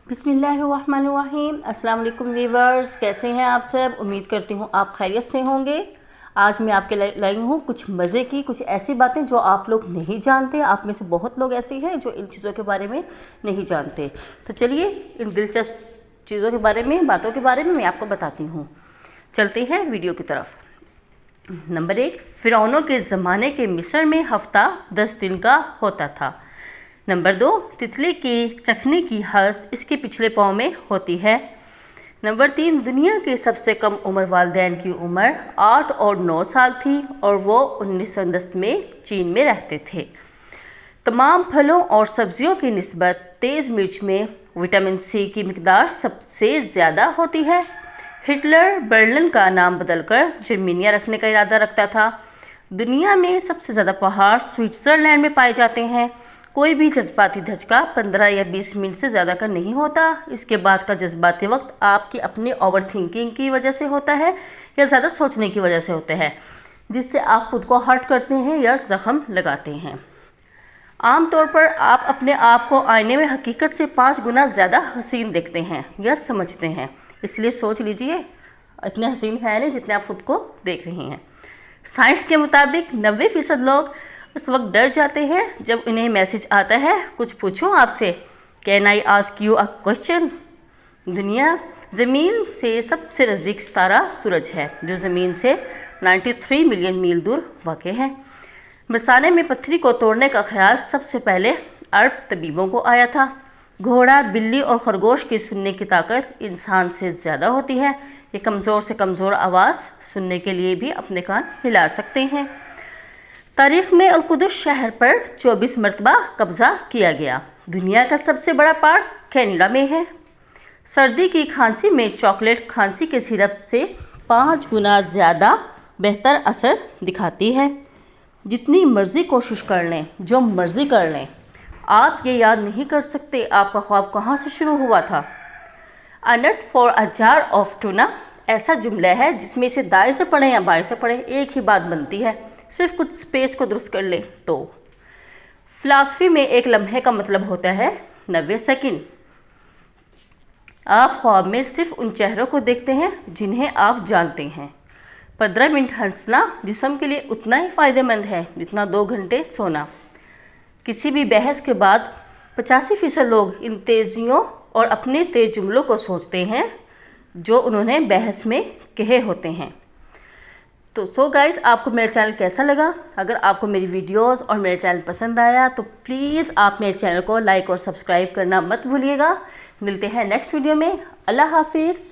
बिस्मिल्लाहिर्रहमानिर्रहीम। अस्सलाम वालेकुम व्यूअर्स, कैसे हैं आप सब। उम्मीद करती हूँ आप खैरियत से होंगे। आज मैं आपके लाई हूँ कुछ मज़े की कुछ ऐसी बातें जो आप लोग नहीं जानते। आप में से बहुत लोग ऐसे हैं जो इन चीज़ों के बारे में नहीं जानते। तो चलिए इन दिलचस्प चीज़ों के बारे में, बातों के बारे में मैं आपको बताती हूँ। चलते हैं वीडियो की तरफ। नंबर 1, फ़िरौनों के ज़माने के मिस्र में हफ्ता 10 दिन का होता था। नंबर 2, तितली की चखने की हंस इसके पिछले पाँव में होती है। नंबर 3, दुनिया के सबसे कम उम्र वालिदैन की उम्र 8 और 9 साल थी और वो 1910 में चीन में रहते थे। तमाम फलों और सब्जियों की निस्बत तेज़ मिर्च में विटामिन सी की मिकदार सबसे ज़्यादा होती है। हिटलर बर्लिन का नाम बदलकर जर्मनिया रखने का इरादा रखता था। दुनिया में सबसे ज़्यादा पहाड़ स्विट्ज़रलैंड में पाए जाते हैं। कोई भी जज्बाती धचका 15 या 20 मिनट से ज़्यादा का नहीं होता। इसके बाद का जज्बाती वक्त आपकी अपनी ओवर थिंकिंग की वजह से होता है या ज़्यादा सोचने की वजह से होता है, जिससे आप खुद को हर्ट करते हैं या ज़ख्म लगाते हैं। आमतौर पर आप अपने आप को आईने में हकीकत से 5 गुना ज़्यादा हसीन देखते हैं या समझते हैं। इसलिए सोच लीजिए, इतने हसीन है नहीं जितने आप खुद को देख रही हैं। साइंस के मुताबिक 90% लोग उस वक्त डर जाते हैं जब उन्हें मैसेज आता है, कुछ पूछूं आपसे, can I ask you a question. दुनिया ज़मीन से सबसे नज़दीक सितारा सूरज है, जो ज़मीन से 93 मिलियन मील दूर वाक़ है। मसाने में पत्थरी को तोड़ने का ख्याल सबसे पहले अरब तबीबों को आया था। घोड़ा, बिल्ली और खरगोश की सुनने की ताकत इंसान से ज़्यादा होती है। ये कमज़ोर से कमज़ोर आवाज़ सुनने के लिए भी अपने कान हिला सकते हैं। तारीख में अल-कुदस शहर पर 24 मरतबा कब्ज़ा किया गया। दुनिया का सबसे बड़ा पार्क कनाडा में है। सर्दी की खांसी में चॉकलेट खांसी के सिरप से 5 गुना ज़्यादा बेहतर असर दिखाती है। जितनी मर्ज़ी कोशिश कर लें, जो मर्ज़ी कर लें, आप ये याद नहीं कर सकते आपका ख्वाब कहाँ से शुरू हुआ था। A nut for a jar of tuna ऐसा जुमला है जिसमें इसे दाएं से पढ़ें या बाएं से पढ़ें एक ही बात बनती है, सिर्फ कुछ स्पेस को दुरुस्त कर ले तो। फ़िलासफ़ी में एक लम्हे का मतलब होता है 90 सेकंड। आप ख्वाब में सिर्फ उन चेहरों को देखते हैं जिन्हें आप जानते हैं। 15 मिनट हंसना जिस्म के लिए उतना ही फ़ायदेमंद है जितना 2 घंटे सोना। किसी भी बहस के बाद 85% लोग इन तेज़ियों और अपने तेज़ जुमलों को सोचते हैं जो उन्होंने बहस में कहे होते हैं। तो सो गाइस, आपको मेरा चैनल कैसा लगा? अगर आपको मेरी वीडियोस और मेरा चैनल पसंद आया तो प्लीज़ आप मेरे चैनल को लाइक और सब्सक्राइब करना मत भूलिएगा। मिलते हैं नेक्स्ट वीडियो में। अल्लाह हाफिज़।